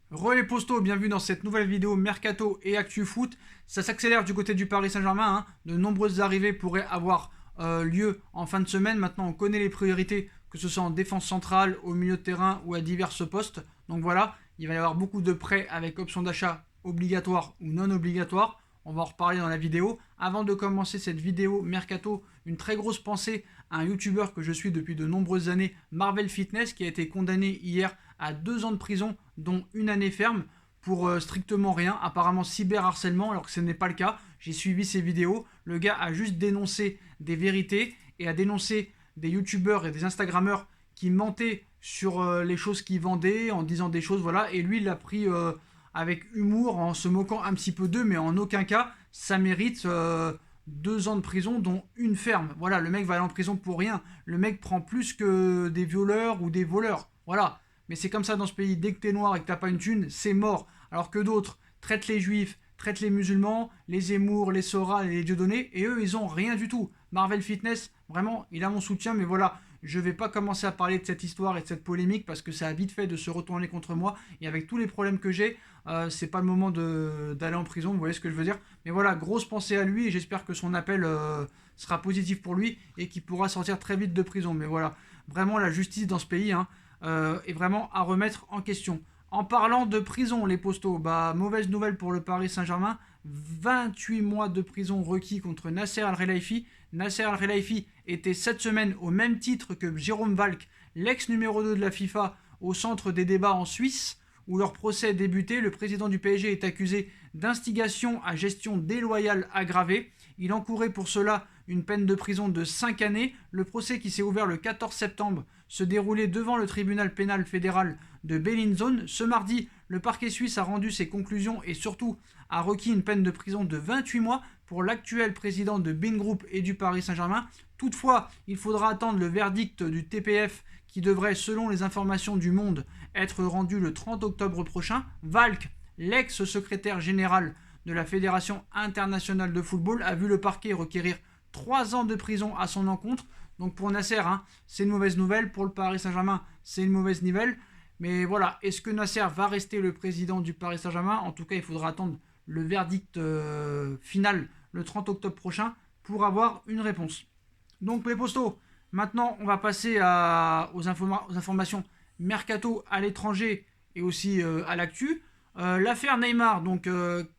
Les postos, bienvenue dans cette nouvelle vidéo Mercato et Actu Foot. Ça s'accélère du côté du Paris Saint-Germain. De nombreuses arrivées pourraient avoir lieu en fin de semaine. Maintenant, on connaît les priorités, que ce soit en défense centrale, au milieu de terrain ou à divers postes. Donc voilà, il va y avoir beaucoup de prêts avec option d'achat obligatoire ou non obligatoire. On va en reparler dans la vidéo. Avant de commencer cette vidéo Mercato, une très grosse pensée à un youtubeur que je suis depuis de nombreuses années, Marvel Fitness, qui a été condamné hier à 2 ans de prison, dont 1 année ferme, pour strictement rien, apparemment cyberharcèlement, alors que ce n'est pas le cas. J'ai suivi ses vidéos, le gars a juste dénoncé des vérités et a dénoncé des youtubeurs et des instagrammeurs qui mentaient sur les choses qu'ils vendaient, en disant des choses, voilà, et lui il l'a pris avec humour, en se moquant un petit peu d'eux, mais en aucun cas ça mérite 2 ans de prison, dont 1 ferme. Voilà, le mec va aller en prison pour rien. Le mec prend plus que des violeurs ou des voleurs. Voilà. Mais c'est comme ça dans ce pays. Dès que t'es noir et que t'as pas une thune, c'est mort. Alors que d'autres traitent les juifs, traitent les musulmans, les Zemmour, les Sora et les Dieudonné, et eux, ils ont rien du tout. Marvel Fitness, vraiment, il a mon soutien, mais voilà, je vais pas commencer à parler de cette histoire et de cette polémique parce que ça a vite fait de se retourner contre moi. Et avec tous les problèmes que j'ai, c'est pas le moment d'aller en prison, vous voyez ce que je veux dire. Mais voilà, grosse pensée à lui et j'espère que son appel sera positif pour lui et qu'il pourra sortir très vite de prison. Mais voilà, vraiment la justice dans ce pays est vraiment à remettre en question. En parlant de prison, les postos, mauvaise nouvelle pour le Paris Saint-Germain. 28 mois de prison requis contre Nasser Al-Khelaifi. Nasser Al-Khelaifi était cette semaine au même titre que Jérôme Valk, l'ex numéro 2 de la FIFA, au centre des débats en Suisse, où leur procès est débuté. Le président du PSG est accusé d'instigation à gestion déloyale aggravée. Il encourait pour cela une peine de prison de 5 années. Le procès, qui s'est ouvert le 14 septembre, se déroulait devant le tribunal pénal fédéral de Bellinzone. Ce mardi, le parquet suisse a rendu ses conclusions et surtout a requis une peine de prison de 28 mois pour l'actuel président de Bein Group et du Paris Saint-Germain. Toutefois, il faudra attendre le verdict du TPF qui devrait, selon les informations du Monde, être rendu le 30 octobre prochain. Valk, l'ex-secrétaire général de la Fédération internationale de football, a vu le parquet requérir 3 ans de prison à son encontre. Donc pour Nasser, c'est une mauvaise nouvelle. Pour le Paris Saint-Germain, c'est une mauvaise nouvelle. Mais voilà, est-ce que Nasser va rester le président du Paris Saint-Germain? En tout cas, il faudra attendre le verdict final le 30 octobre prochain pour avoir une réponse. Donc les postos, maintenant on va passer aux informations mercato à l'étranger et aussi à l'actu. L'affaire Neymar, donc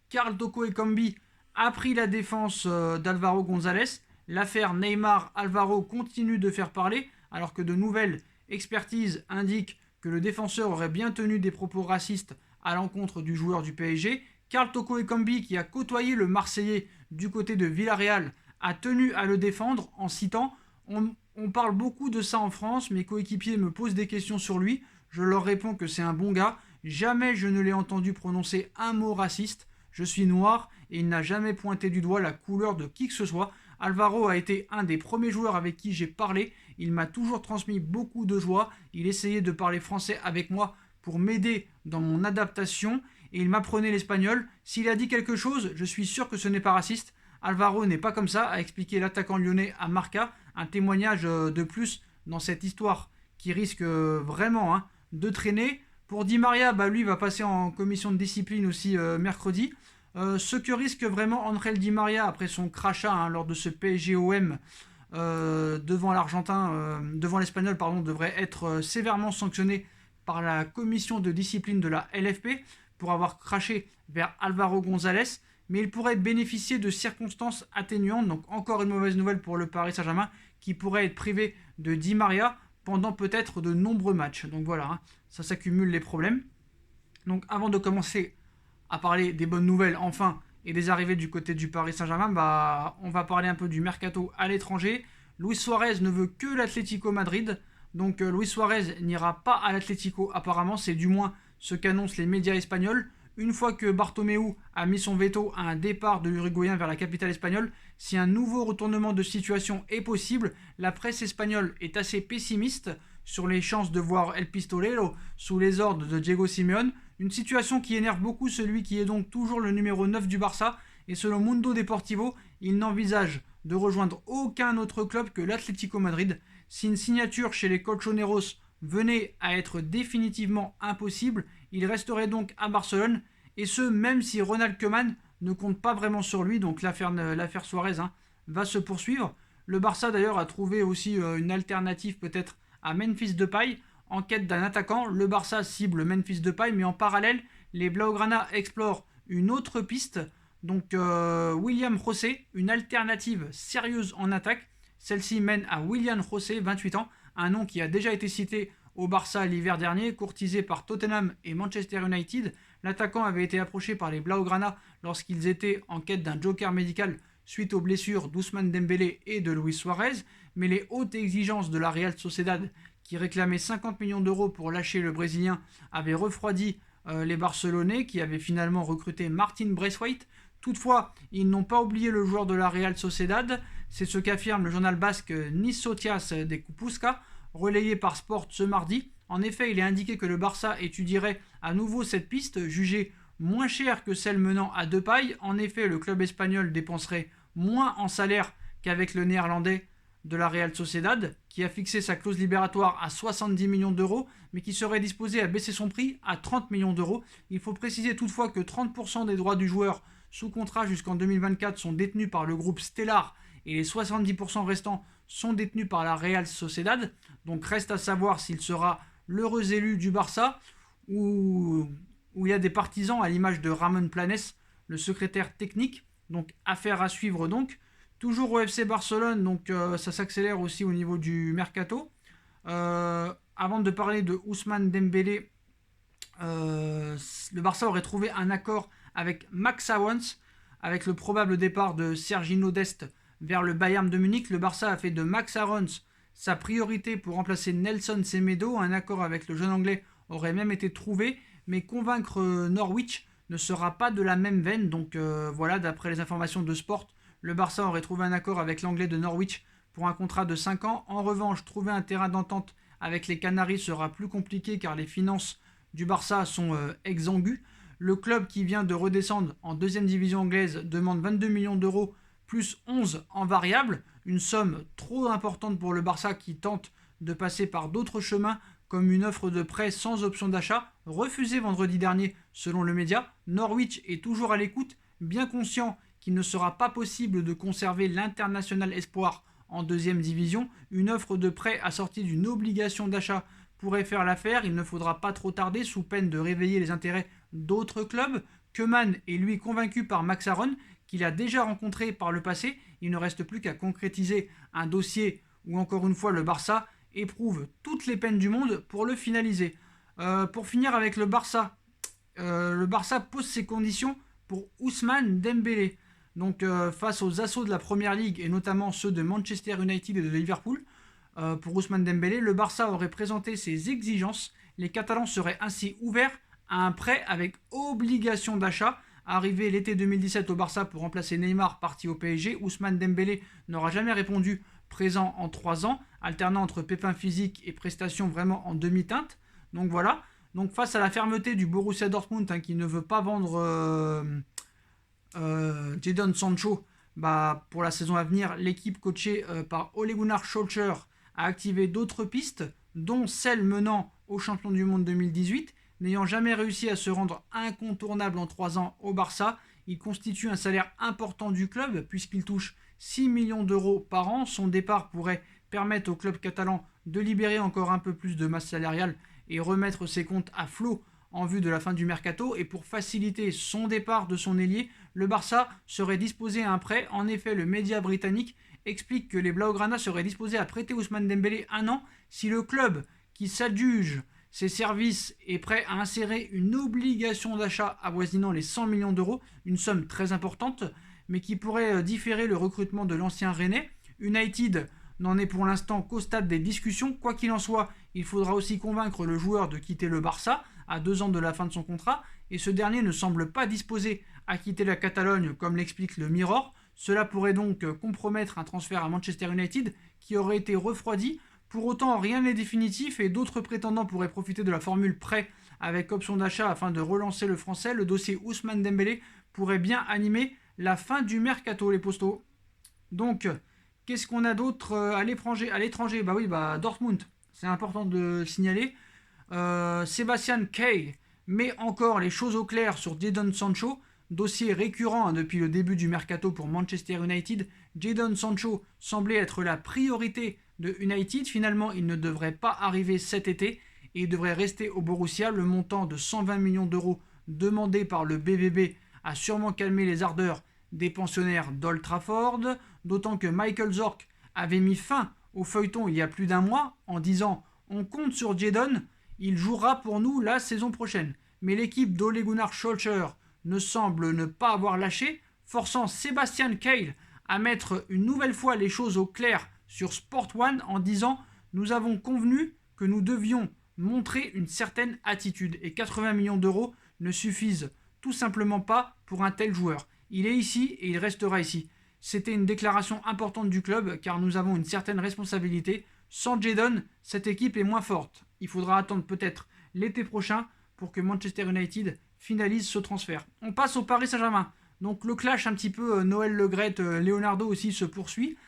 Karl Toko Ekambi a pris la défense d'Alvaro González. L'affaire Neymar-Alvaro continue de faire parler, alors que de nouvelles expertises indiquent que le défenseur aurait bien tenu des propos racistes à l'encontre du joueur du PSG. Karl Toko Ekambi, qui a côtoyé le Marseillais du côté de Villarreal, a tenu à le défendre en citant on parle beaucoup de ça en France, mes coéquipiers me posent des questions sur lui, je leur réponds que c'est un bon gars, jamais je ne l'ai entendu prononcer un mot raciste, je suis noir et il n'a jamais pointé du doigt la couleur de qui que ce soit. Alvaro a été un des premiers joueurs avec qui j'ai parlé, il m'a toujours transmis beaucoup de joie, il essayait de parler français avec moi pour m'aider dans mon adaptation et il m'apprenait l'espagnol. S'il a dit quelque chose, je suis sûr que ce n'est pas raciste. Alvaro n'est pas comme ça, a expliqué l'attaquant lyonnais à Marca. Un témoignage de plus dans cette histoire qui risque vraiment de traîner. Pour Di Maria, lui va passer en commission de discipline aussi mercredi. Ce que risque vraiment Angel Di Maria après son crachat lors de ce PSG-OM devant l'Argentin, devant l'Espagnol, devrait être sévèrement sanctionné par la commission de discipline de la LFP pour avoir craché vers Alvaro González, mais il pourrait bénéficier de circonstances atténuantes. Donc encore une mauvaise nouvelle pour le Paris Saint-Germain qui pourrait être privé de Di Maria pendant peut-être de nombreux matchs. Donc voilà, ça s'accumule les problèmes. Donc avant de commencer à parler des bonnes nouvelles enfin et des arrivées du côté du Paris Saint-Germain, on va parler un peu du mercato à l'étranger. Luis Suarez ne veut que l'Atlético Madrid. Donc Luis Suarez n'ira pas à l'Atlético apparemment, c'est du moins ce qu'annoncent les médias espagnols. Une fois que Bartomeu a mis son veto à un départ de l'Uruguayen vers la capitale espagnole, si un nouveau retournement de situation est possible, la presse espagnole est assez pessimiste sur les chances de voir El Pistolero sous les ordres de Diego Simeone, une situation qui énerve beaucoup celui qui est donc toujours le numéro 9 du Barça, et selon Mundo Deportivo, il n'envisage de rejoindre aucun autre club que l'Atlético Madrid. Si une signature chez les Colchoneros venait à être définitivement impossible, il resterait donc à Barcelone, et ce même si Ronald Koeman ne compte pas vraiment sur lui, donc l'affaire Suarez va se poursuivre. Le Barça d'ailleurs a trouvé aussi une alternative peut-être à Memphis Depay. En quête d'un attaquant, le Barça cible Memphis Depay, mais en parallèle, les Blaugrana explorent une autre piste, donc William José, une alternative sérieuse en attaque. Celle-ci mène à William José, 28 ans, un nom qui a déjà été cité au Barça l'hiver dernier, courtisé par Tottenham et Manchester United. L'attaquant avait été approché par les Blaugrana lorsqu'ils étaient en quête d'un joker médical suite aux blessures d'Ousmane Dembélé et de Luis Suarez, mais les hautes exigences de la Real Sociedad, qui réclamait 50 millions d'euros pour lâcher le Brésilien, avaient refroidi les Barcelonais, qui avaient finalement recruté Martin Braithwaite. Toutefois, ils n'ont pas oublié le joueur de la Real Sociedad, c'est ce qu'affirme le journal basque Noticias de Kupusca, relayé par Sport ce mardi. En effet, il est indiqué que le Barça étudierait à nouveau cette piste, jugée moins chère que celle menant à Depay. En effet, le club espagnol dépenserait moins en salaire qu'avec le néerlandais de la Real Sociedad, qui a fixé sa clause libératoire à 70 millions d'euros, mais qui serait disposé à baisser son prix à 30 millions d'euros. Il faut préciser toutefois que 30% des droits du joueur sous contrat jusqu'en 2024 sont détenus par le groupe Stellar et les 70% restants sont détenus par la Real Sociedad. Donc reste à savoir s'il sera l'heureux élu du Barça ou il y a des partisans à l'image de Ramon Planes, le secrétaire technique. Donc affaire à suivre donc. Toujours au FC Barcelone, donc ça s'accélère aussi au niveau du mercato. Avant de parler de Ousmane Dembélé, le Barça aurait trouvé un accord avec Max Aarons, avec le probable départ de Sergiño Dest vers le Bayern de Munich. Le Barça a fait de Max Aarons sa priorité pour remplacer Nelson Semedo. Un accord avec le jeune anglais aurait même été trouvé, mais convaincre Norwich ne sera pas de la même veine. Donc voilà, d'après les informations de Sport, le Barça aurait trouvé un accord avec l'anglais de Norwich pour un contrat de 5 ans. En revanche, trouver un terrain d'entente avec les Canaries sera plus compliqué car les finances du Barça sont exsangues. Le club qui vient de redescendre en deuxième division anglaise demande 22 millions d'euros plus 11 en variable, une somme trop importante pour le Barça qui tente de passer par d'autres chemins comme une offre de prêt sans option d'achat, refusée vendredi dernier selon le média. Norwich est toujours à l'écoute, bien conscient qu'il ne sera pas possible de conserver l'international espoir en deuxième division. Une offre de prêt assortie d'une obligation d'achat pourrait faire l'affaire. Il ne faudra pas trop tarder sous peine de réveiller les intérêts d'autres clubs. Koeman est lui convaincu par Max Aarons, qu'il a déjà rencontré par le passé. Il ne reste plus qu'à concrétiser un dossier où encore une fois le Barça éprouve toutes les peines du monde pour le finaliser. Pour finir avec le Barça pose ses conditions pour Ousmane Dembélé. Donc face aux assauts de la Première Ligue et notamment ceux de Manchester United et de Liverpool, pour Ousmane Dembélé, le Barça aurait présenté ses exigences. Les Catalans seraient ainsi ouverts à un prêt avec obligation d'achat. Arrivé l'été 2017 au Barça pour remplacer Neymar parti au PSG, Ousmane Dembélé n'aura jamais répondu présent en 3 ans, alternant entre pépins physiques et prestations vraiment en demi-teinte. Donc voilà. Donc face à la fermeté du Borussia Dortmund qui ne veut pas vendre Jadon Sancho pour la saison à venir, l'équipe coachée par Ole Gunnar Solskjaer a activé d'autres pistes, dont celle menant au champion du monde 2018. N'ayant jamais réussi à se rendre incontournable en 3 ans au Barça, il constitue un salaire important du club puisqu'il touche 6 millions d'euros par an. Son départ pourrait permettre au club catalan de libérer encore un peu plus de masse salariale et remettre ses comptes à flot en vue de la fin du mercato. Et pour faciliter son départ de son ailier, le Barça serait disposé à un prêt. En effet, le média britannique explique que les Blaugrana seraient disposés à prêter Ousmane Dembélé 1 an si le club qui s'adjuge ses services est prêt à insérer une obligation d'achat avoisinant les 100 millions d'euros, une somme très importante, mais qui pourrait différer le recrutement de l'ancien Rennais. United n'en est pour l'instant qu'au stade des discussions. Quoi qu'il en soit, il faudra aussi convaincre le joueur de quitter le Barça à 2 ans de la fin de son contrat, et ce dernier ne semble pas disposé à quitter la Catalogne comme l'explique le Mirror. Cela pourrait donc compromettre un transfert à Manchester United qui aurait été refroidi. Pour autant, rien n'est définitif et d'autres prétendants pourraient profiter de la formule prêt avec option d'achat afin de relancer le français. Le dossier Ousmane Dembélé pourrait bien animer la fin du mercato, les postos. Donc, qu'est-ce qu'on a d'autre à l'étranger ? Dortmund c'est important de le signaler. Sébastien Kehl met encore les choses au clair sur Jadon Sancho, dossier récurrent depuis le début du mercato pour Manchester United. Jadon Sancho semblait être la priorité de United. Finalement, il ne devrait pas arriver cet été et il devrait rester au Borussia. Le montant de 120 millions d'euros demandé par le BVB a sûrement calmé les ardeurs des pensionnaires d'Old Trafford, d'autant que Michael Zorc avait mis fin au feuilleton il y a plus d'un mois en disant « On compte sur Jadon, il jouera pour nous la saison prochaine ». Mais l'équipe d'Ole Gunnar Solskjaer ne semble ne pas avoir lâché, forçant Sébastien Kehl à mettre une nouvelle fois les choses au clair sur Sport One en disant « Nous avons convenu que nous devions montrer une certaine attitude et 80 millions d'euros ne suffisent tout simplement pas pour un tel joueur. Il est ici et il restera ici. » C'était une déclaration importante du club car nous avons une certaine responsabilité. Sans Jadon, cette équipe est moins forte. Il faudra attendre peut-être l'été prochain pour que Manchester United finalise ce transfert. On passe au Paris Saint-Germain. Donc le clash un petit peu Noël Le Graët, Leonardo aussi se poursuit.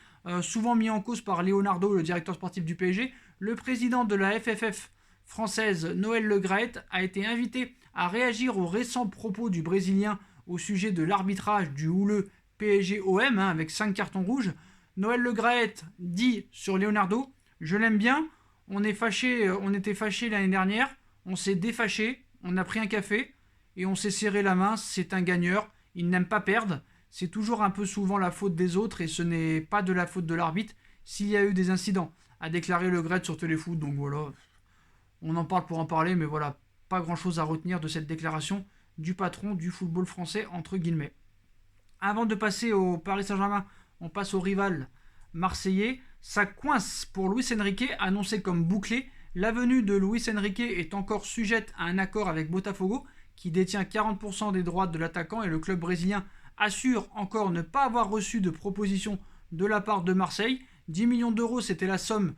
Souvent mis en cause par Leonardo, le directeur sportif du PSG. Le président de la FFF française, Noël Le Graët, a été invité à réagir aux récents propos du Brésilien au sujet de l'arbitrage du houleux PSG-OM, avec 5 cartons rouges. Noël Le Graët dit sur Leonardo « Je l'aime bien, on était fâchés l'année dernière, on s'est défâché, on a pris un café et on s'est serré la main, c'est un gagneur, il n'aime pas perdre, c'est toujours un peu souvent la faute des autres et ce n'est pas de la faute de l'arbitre s'il y a eu des incidents », a déclaré Le Graët sur Téléfoot. Donc voilà, on en parle pour en parler, mais voilà, pas grand chose à retenir de cette déclaration du patron du football français, entre guillemets. Avant de passer au Paris Saint-Germain, on passe au rival marseillais. Ça coince pour Luis Enrique, annoncé comme bouclé. La venue de Luis Enrique est encore sujette à un accord avec Botafogo, qui détient 40% des droits de l'attaquant, et le club brésilien assure encore ne pas avoir reçu de proposition de la part de Marseille. 10 millions d'euros, c'était la somme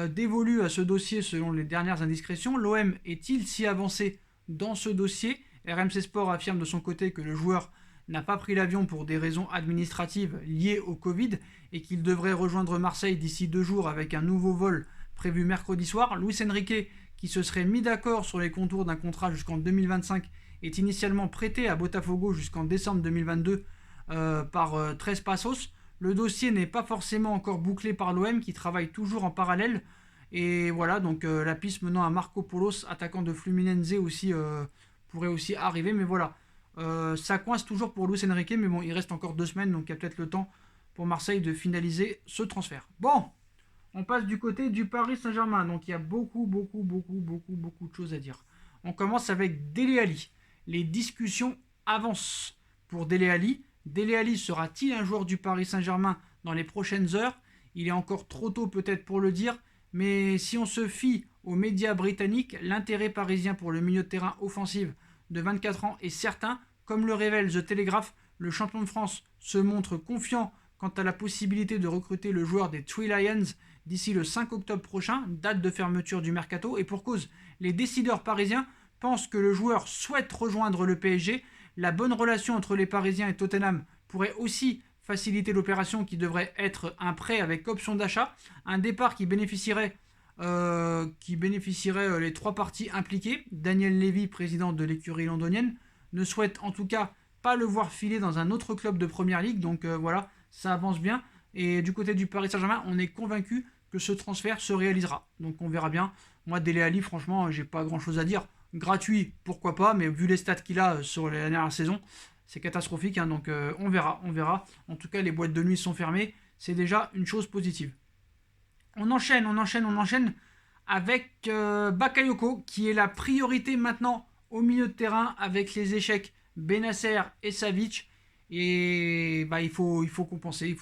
dévolue à ce dossier selon les dernières indiscrétions. L'OM est-il si avancé dans ce dossier ? RMC Sport affirme de son côté que le joueur n'a pas pris l'avion pour des raisons administratives liées au Covid et qu'il devrait rejoindre Marseille d'ici 2 jours avec un nouveau vol prévu mercredi soir. Luis Enrique, qui se serait mis d'accord sur les contours d'un contrat jusqu'en 2025, est initialement prêté à Botafogo jusqu'en décembre 2022 par 13 Passos. Le dossier n'est pas forcément encore bouclé par l'OM qui travaille toujours en parallèle. Et voilà, donc la piste menant à Marco Paulos, attaquant de Fluminense aussi, pourrait aussi arriver. Mais voilà, ça coince toujours pour Luis Enrique, mais bon, il reste encore 2 semaines, donc il y a peut-être le temps pour Marseille de finaliser ce transfert. Bon, on passe du côté du Paris Saint-Germain, donc il y a beaucoup de choses à dire. On commence avec Dele Alli. Les discussions avancent pour Dele Alli. Dele Alli sera-t-il un joueur du Paris Saint-Germain dans les prochaines heures ? Il est encore trop tôt peut-être pour le dire, mais si on se fie aux médias britanniques, l'intérêt parisien pour le milieu de terrain offensif de 24 ans est certain. Comme le révèle The Telegraph, le champion de France se montre confiant quant à la possibilité de recruter le joueur des Three Lions d'ici le 5 octobre prochain, date de fermeture du mercato, et pour cause, les décideurs parisiens pensent que le joueur souhaite rejoindre le PSG. La bonne relation entre les Parisiens et Tottenham pourrait aussi faciliter l'opération qui devrait être un prêt avec option d'achat, un départ qui bénéficierait les 3 parties impliquées. Daniel Levy, président de l'écurie londonienne, ne souhaite en tout cas pas le voir filer dans un autre club de Première Ligue, donc voilà, ça avance bien. Et du côté du Paris Saint-Germain, on est convaincu que ce transfert se réalisera. Donc on verra bien. Moi, Dele Alli, franchement, j'ai pas grand-chose à dire. Gratuit, pourquoi pas, mais vu les stats qu'il a sur la dernière saison, c'est catastrophique. Donc on verra. En tout cas, les boîtes de nuit sont fermées. C'est déjà une chose positive. On enchaîne avec Bakayoko, qui est la priorité maintenant au milieu de terrain avec les échecs Benasser et Savic. Et il faut compenser.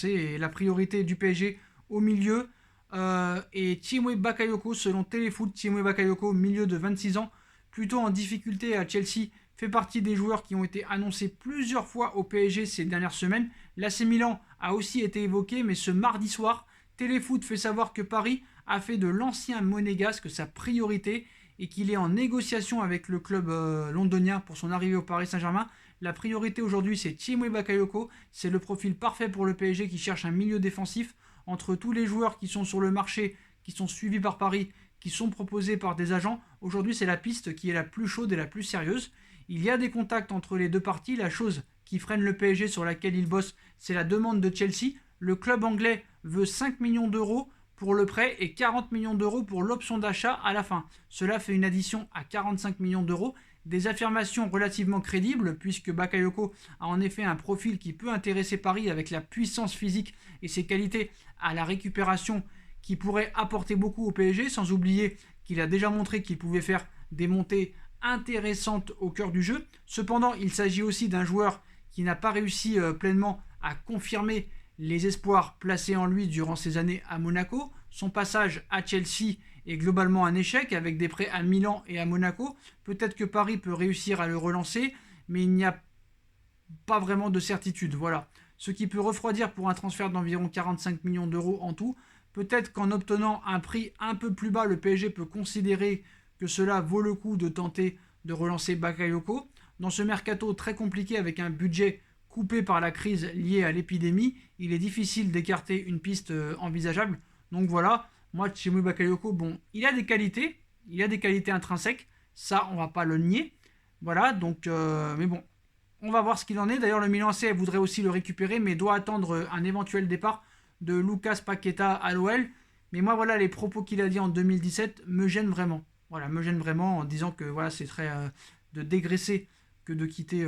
Et la priorité du PSG au milieu est Tiémoué Bakayoko. Selon Téléfoot, Tiémoué Bakayoko, milieu de 26 ans, plutôt en difficulté à Chelsea, fait partie des joueurs qui ont été annoncés plusieurs fois au PSG ces dernières semaines. L'AC Milan a aussi été évoqué, mais ce mardi soir, Téléfoot fait savoir que Paris a fait de l'ancien monégasque sa priorité et qu'il est en négociation avec le club londonien pour son arrivée au Paris Saint-Germain. La priorité aujourd'hui, c'est Tiémoué Bakayoko. C'est le profil parfait pour le PSG qui cherche un milieu défensif. Entre tous les joueurs qui sont sur le marché, qui sont suivis par Paris, qui sont proposés par des agents. Aujourd'hui, c'est la piste qui est la plus chaude et la plus sérieuse. Il y a des contacts entre les deux parties. La chose qui freine le PSG, sur laquelle il bosse, c'est la demande de Chelsea. Le club anglais veut 5 millions d'euros pour le prêt et 40 millions d'euros pour l'option d'achat à la fin. Cela fait une addition à 45 millions d'euros. Des affirmations relativement crédibles, puisque Bakayoko a en effet un profil qui peut intéresser Paris avec la puissance physique et ses qualités à la récupération qui pourrait apporter beaucoup au PSG, sans oublier qu'il a déjà montré qu'il pouvait faire des montées intéressantes au cœur du jeu. Cependant, il s'agit aussi d'un joueur qui n'a pas réussi pleinement à confirmer les espoirs placés en lui durant ses années à Monaco. Son passage à Chelsea est globalement un échec, avec des prêts à Milan et à Monaco. Peut-être que Paris peut réussir à le relancer, mais il n'y a pas vraiment de certitude. Voilà. Ce qui peut refroidir pour un transfert d'environ 45 millions d'euros en tout. Peut-être qu'en obtenant un prix un peu plus bas, le PSG peut considérer que cela vaut le coup de tenter de relancer Bakayoko. Dans ce mercato très compliqué, avec un budget coupé par la crise liée à l'épidémie, il est difficile d'écarter une piste envisageable. Donc voilà, moi, Tchémoué Bakayoko, bon, il a des qualités intrinsèques, ça, on va pas le nier. Voilà, donc, mais bon, on va voir ce qu'il en est. D'ailleurs, le Milan AC voudrait aussi le récupérer, mais doit attendre un éventuel départ de Lucas Paqueta à l'OL. Mais moi, voilà, les propos qu'il a dit en 2017 me gênent vraiment. Voilà, me gênent vraiment en disant que voilà, c'est très de dégraisser que de quitter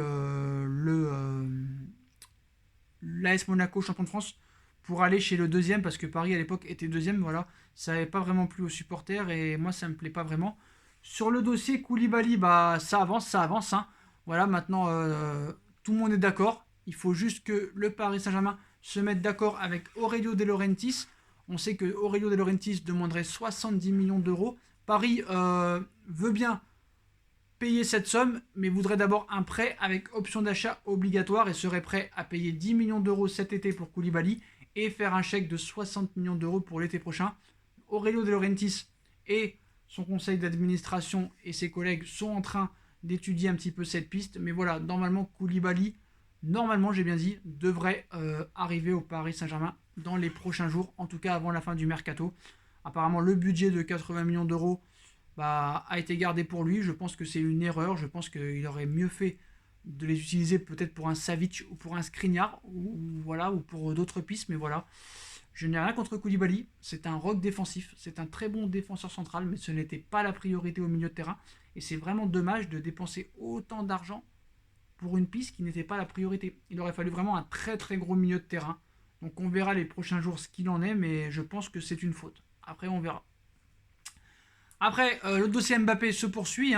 l'AS Monaco, champion de France, pour aller chez le deuxième, parce que Paris à l'époque était deuxième. Voilà, ça n'avait pas vraiment plu aux supporters et moi, ça me plaît pas vraiment. Sur le dossier Koulibaly, bah ça avance, hein. Voilà, maintenant tout le monde est d'accord. Il faut juste que le Paris Saint-Germain se mette d'accord avec Aurelio De Laurentiis. On sait que Aurelio De Laurentiis demanderait 70 millions d'euros. Paris veut bien payer cette somme, mais voudrait d'abord un prêt avec option d'achat obligatoire et serait prêt à payer 10 millions d'euros cet été pour Koulibaly et faire un chèque de 60 millions d'euros pour l'été prochain. Aurelio De Laurentiis et son conseil d'administration et ses collègues sont en train d'étudier un petit peu cette piste, mais voilà, normalement Koulibaly, j'ai bien dit, devrait arriver au Paris Saint-Germain dans les prochains jours, en tout cas avant la fin du mercato. Apparemment, le budget de 80 millions d'euros a été gardé pour lui. Je pense que c'est une erreur. Je pense qu'il aurait mieux fait de les utiliser peut-être pour un Savic ou pour un Skriniar ou pour d'autres pistes. Mais voilà, je n'ai rien contre Koulibaly. C'est un rock défensif. C'est un très bon défenseur central, mais ce n'était pas la priorité au milieu de terrain. Et c'est vraiment dommage de dépenser autant d'argent pour une piste qui n'était pas la priorité. Il aurait fallu vraiment un très très gros milieu de terrain. Donc on verra les prochains jours ce qu'il en est, mais je pense que c'est une faute. Après, on verra. Après, le dossier Mbappé se poursuit,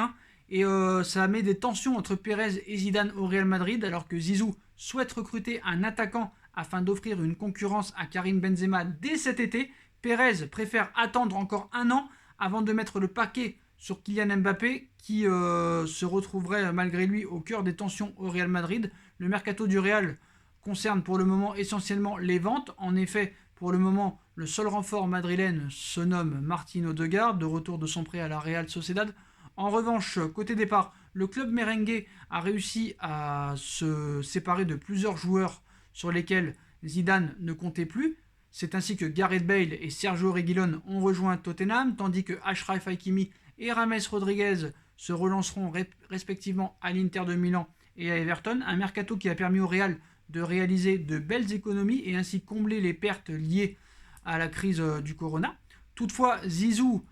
et ça met des tensions entre Pérez et Zidane au Real Madrid, alors que Zizou souhaite recruter un attaquant afin d'offrir une concurrence à Karim Benzema dès cet été. Pérez préfère attendre encore un an avant de mettre le paquet sur Kylian Mbappé, qui se retrouverait malgré lui au cœur des tensions au Real Madrid. Le mercato du Real concerne pour le moment essentiellement les ventes. En effet, pour le moment, le seul renfort madrilène se nomme Martin Odegaard, de retour de son prêt à la Real Sociedad. En revanche, côté départ, le club merengue a réussi à se séparer de plusieurs joueurs sur lesquels Zidane ne comptait plus. C'est ainsi que Gareth Bale et Sergio Reguilón ont rejoint Tottenham, tandis que Achraf Hakimi et James Rodriguez se relanceront respectivement à l'Inter de Milan et à Everton. Un mercato qui a permis au Real de réaliser de belles économies et ainsi combler les pertes liées à la crise du Corona. Toutefois, Zizou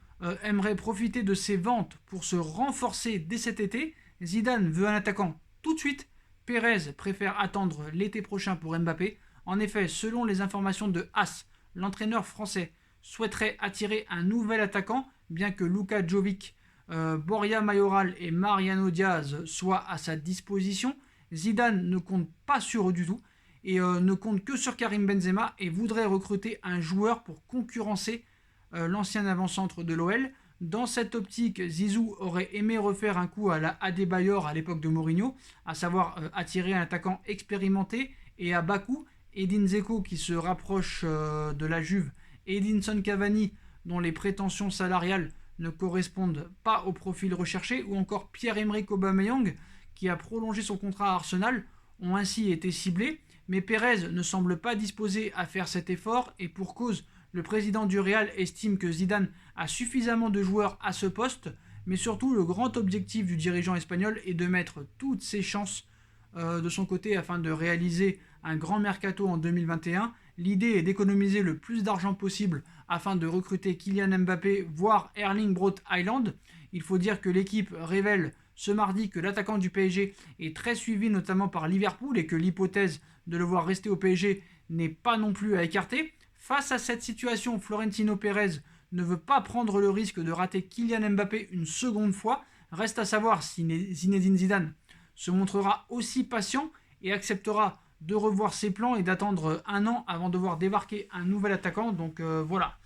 aimerait profiter de ces ventes pour se renforcer dès cet été. Zidane veut un attaquant tout de suite. Pérez préfère attendre l'été prochain pour Mbappé. En effet, selon les informations de AS, l'entraîneur français souhaiterait attirer un nouvel attaquant, bien que Luka Jovic, Borja Mayoral et Mariano Diaz soient à sa disposition. Zidane ne compte pas sur eux du tout et ne compte que sur Karim Benzema et voudrait recruter un joueur pour concurrencer l'ancien avant-centre de l'OL. Dans cette optique, Zizou aurait aimé refaire un coup à la Adebayor à l'époque de Mourinho, à savoir attirer un attaquant expérimenté et à bas coût. Edin Dzeko qui se rapproche de la Juve, Edinson Cavani dont les prétentions salariales ne correspondent pas au profil recherché, ou encore Pierre-Emerick Aubameyang qui a prolongé son contrat à Arsenal, ont ainsi été ciblés. Mais Pérez ne semble pas disposé à faire cet effort, et pour cause, Le président du Real estime que Zidane a suffisamment de joueurs à ce poste, mais surtout le grand objectif du dirigeant espagnol est de mettre toutes ses chances de son côté afin de réaliser un grand mercato en 2021. L'idée est d'économiser le plus d'argent possible afin de recruter Kylian Mbappé, voire Erling Braut Haaland. Il faut dire que l'équipe révèle ce mardi que l'attaquant du PSG est très suivi notamment par Liverpool et que l'hypothèse de le voir rester au PSG n'est pas non plus à écarter. Face à cette situation, Florentino Pérez ne veut pas prendre le risque de rater Kylian Mbappé une seconde fois. Reste à savoir si Zinedine Zidane se montrera aussi patient et acceptera de revoir ses plans et d'attendre un an avant de voir débarquer un nouvel attaquant. Donc voilà.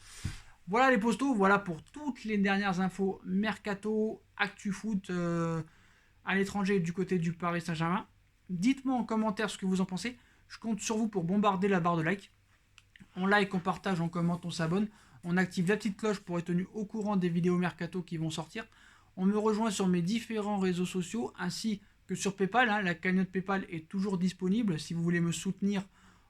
Voilà les postos, voilà pour toutes les dernières infos mercato, actu foot à l'étranger du côté du Paris Saint-Germain. Dites-moi en commentaire ce que vous en pensez. Je compte sur vous pour bombarder la barre de like. On like, on partage, on commente, on s'abonne. On active la petite cloche pour être tenu au courant des vidéos mercato qui vont sortir. On me rejoint sur mes différents réseaux sociaux ainsi que sur Paypal. La cagnotte Paypal est toujours disponible si vous voulez me soutenir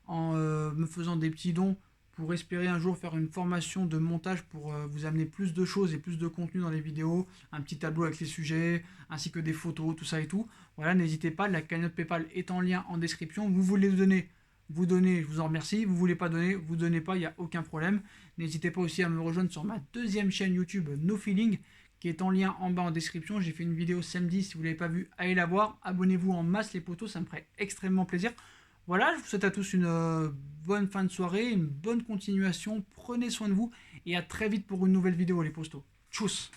en me faisant des petits dons pour espérer un jour faire une formation de montage pour vous amener plus de choses et plus de contenu dans les vidéos, un petit tableau avec les sujets, ainsi que des photos, tout ça et tout. Voilà, n'hésitez pas, la cagnotte Paypal est en lien en description. Vous voulez donner, vous donnez, je vous en remercie. Vous voulez pas donner, vous donnez pas, il n'y a aucun problème. N'hésitez pas aussi à me rejoindre sur ma deuxième chaîne YouTube, No Feeling, qui est en lien en bas en description. J'ai fait une vidéo samedi, si vous ne l'avez pas vue, allez la voir. Abonnez-vous en masse les potos, ça me ferait extrêmement plaisir. Voilà, je vous souhaite à tous une bonne fin de soirée, une bonne continuation. Prenez soin de vous et à très vite pour une nouvelle vidéo les postos. Tchuss!